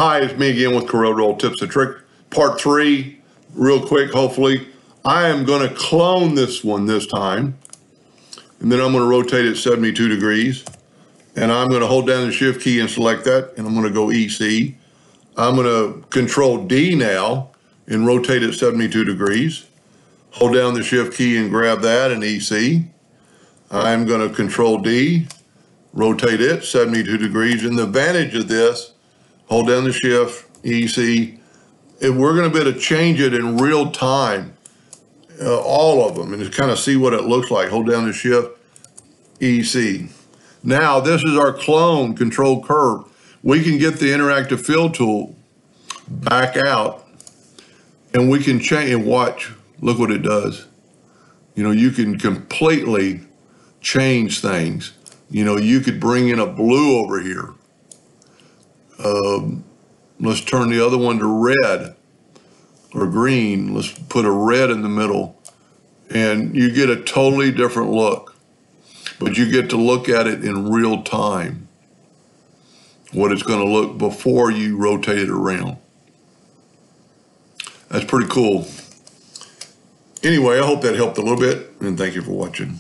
Hi, it's me again with Corel Roll Tips and Trick. Part 3, real quick, hopefully. I am going to clone this one this time. And then I'm going to rotate it 72 degrees. And I'm going to hold down the Shift key and select that. And I'm going to go EC. I'm going to Control D now and rotate it 72 degrees. Hold down the Shift key and grab that and EC. I'm going to Control D, rotate it 72 degrees. And the advantage of this, hold down the Shift, EC, and we're going to be able to change it in real time, all of them, and just kind of see what it looks like. Hold down the Shift, EC. Now, this is our clone control curve. We can get the interactive fill tool back out, and we can change and watch. Look what it does. You know, you can completely change things. You know, you could bring in a blue over here. Let's turn the other one to red or green. Let's put a red in the middle, and you get a totally different look, but you get to look at it in real time, what it's going to look before you rotate it around. That's pretty cool. Anyway, I hope that helped a little bit, and thank you for watching.